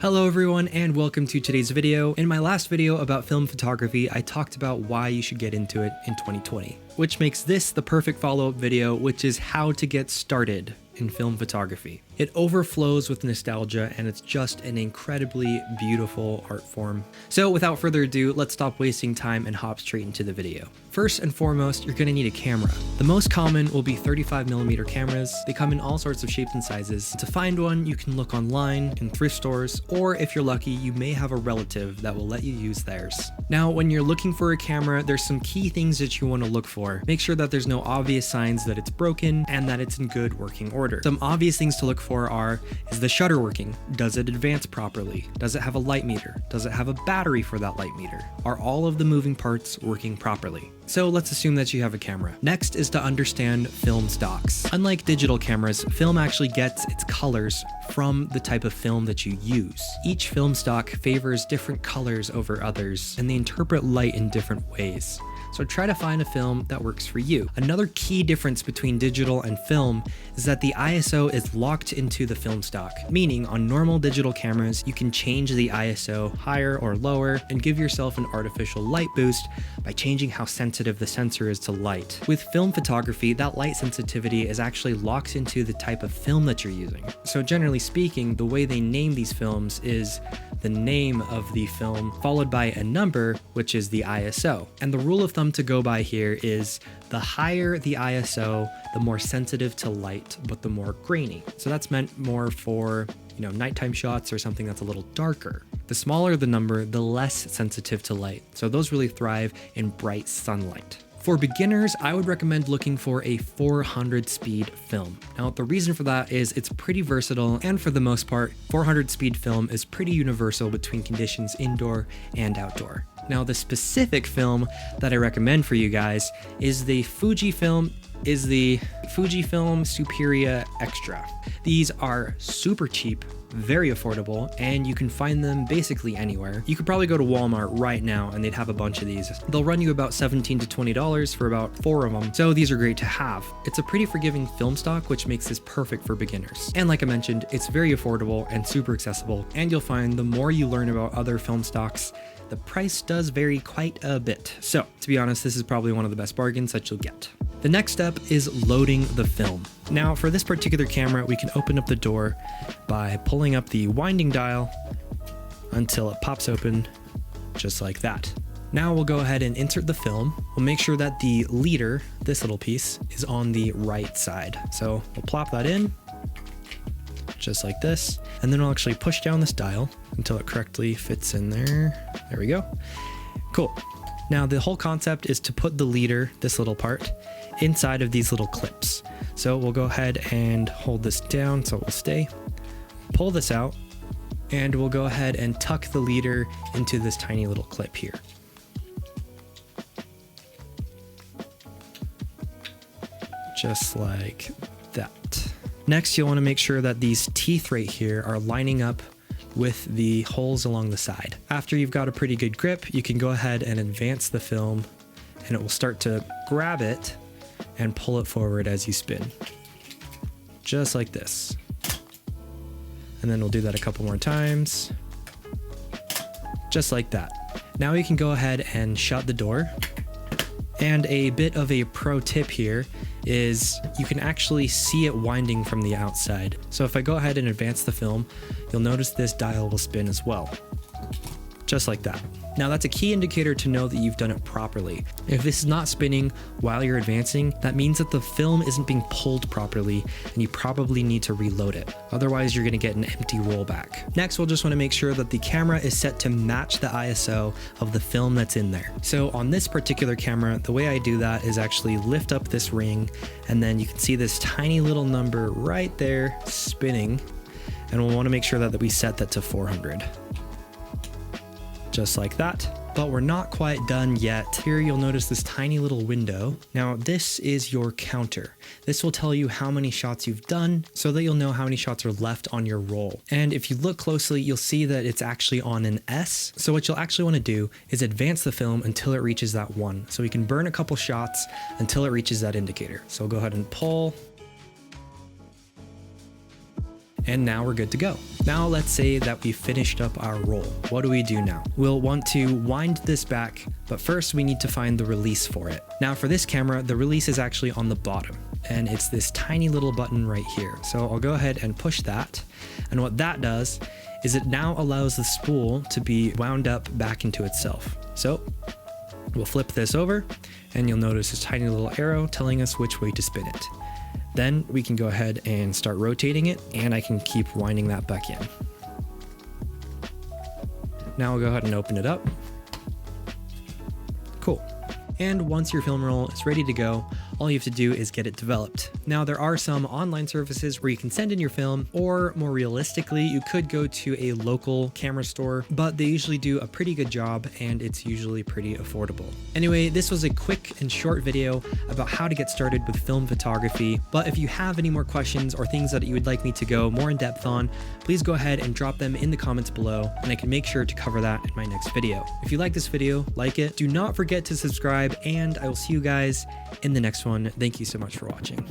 Hello everyone and welcome to today's video. In my last video about film photography, I talked about why you should get into it in 2020, which makes this the perfect follow-up video, which is how to get started in film photography. It overflows with nostalgia and it's just an incredibly beautiful art form. So without further ado, let's stop wasting time and hop straight into the video. First and foremost, you're gonna need a camera. The most common will be 35mm cameras. They come in all sorts of shapes and sizes. To find one, you can look online in thrift stores, or if you're lucky, you may have a relative that will let you use theirs. Now, when you're looking for a camera, there's some key things that you wanna look for. Make sure that there's no obvious signs that it's broken and that it's in good working order. Some obvious things to look for is the shutter working? Does it advance properly? Does it have a light meter? Does it have a battery for that light meter? Are all of the moving parts working properly? So let's assume that you have a camera. Next is to understand film stocks. Unlike digital cameras, film actually gets its colors from the type of film that you use. Each film stock favors different colors over others, and they interpret light in different ways. So try to find a film that works for you. Another key difference between digital and film is that the ISO is locked into the film stock, meaning on normal digital cameras, you can change the ISO higher or lower and give yourself an artificial light boost by changing how sensitive the sensor is to light. With film photography, that light sensitivity is actually locked into the type of film that you're using. So generally speaking, the way they name these films is the name of the film followed by a number, which is the ISO. And the rule of thumb to go by here is the higher the ISO, the more sensitive to light, but the more grainy. So that's meant more for, nighttime shots or something that's a little darker. The smaller the number, the less sensitive to light. So those really thrive in bright sunlight. For beginners, I would recommend looking for a 400 speed film. Now, the reason for that is it's pretty versatile, and for the most part, 400 speed film is pretty universal between conditions indoor and outdoor. Now, the specific film that I recommend for you guys is the Fujifilm Superia Extra. These are super cheap, very affordable, and you can find them basically anywhere. You could probably go to Walmart right now and they'd have a bunch of these. They'll run you about $17 to $20 for about 4 of them, so these are great to have. It's a pretty forgiving film stock, which makes this perfect for beginners. And like I mentioned, it's very affordable and super accessible, and you'll find the more you learn about other film stocks, the price does vary quite a bit. So, to be honest, this is probably one of the best bargains that you'll get. The next step is loading the film. Now, for this particular camera, we can open up the door by pulling up the winding dial until it pops open just like that. Now we'll go ahead and insert the film. We'll make sure that the leader, this little piece, is on the right side. So we'll plop that in just like this, and then we'll actually push down this dial until it correctly fits in there. There we go. Cool. Now the whole concept is to put the leader, this little part, inside of these little clips. So we'll go ahead and hold this down so it will stay. Pull this out, and we'll go ahead and tuck the leader into this tiny little clip here. Just like that. Next, you'll want to make sure that these teeth right here are lining up with the holes along the side. After you've got a pretty good grip, you can go ahead and advance the film, and it will start to grab it and pull it forward as you spin. Just like this. And then we'll do that a couple more times. Just like that. Now you can go ahead and shut the door. And a bit of a pro tip here is you can actually see it winding from the outside. So if I go ahead and advance the film, you'll notice this dial will spin as well. Just like that. Now that's a key indicator to know that you've done it properly. If this is not spinning while you're advancing, that means that the film isn't being pulled properly and you probably need to reload it. Otherwise, you're gonna get an empty rollback. Next, we'll just wanna make sure that the camera is set to match the ISO of the film that's in there. So on this particular camera, the way I do that is actually lift up this ring, and then you can see this tiny little number right there spinning, and we'll wanna make sure that we set that to 400. Just like that. But we're not quite done yet. Here you'll notice this tiny little window. Now this is your counter. This will tell you how many shots you've done so that you'll know how many shots are left on your roll. And if you look closely, you'll see that it's actually on an S. So what you'll actually want to do is advance the film until it reaches that 1. So we can burn a couple shots until it reaches that indicator. So we'll go ahead and pull. And now we're good to go. Now let's say that we finished up our roll. What do we do now? We'll want to wind this back, but first we need to find the release for it. Now for this camera, the release is actually on the bottom, and it's this tiny little button right here. So I'll go ahead and push that. And what that does is it now allows the spool to be wound up back into itself. So we'll flip this over, and you'll notice this tiny little arrow telling us which way to spin it. Then we can go ahead and start rotating it, and I can keep winding that back in. Now I'll go ahead and open it up. Cool. And once your film roll is ready to go, all you have to do is get it developed. Now there are some online services where you can send in your film, or more realistically, you could go to a local camera store, but they usually do a pretty good job and it's usually pretty affordable. Anyway, this was a quick and short video about how to get started with film photography, but if you have any more questions or things that you would like me to go more in depth on, please go ahead and drop them in the comments below and I can make sure to cover that in my next video. If you like this video, like it, do not forget to subscribe, and I will see you guys in the next one. Thank you so much for watching.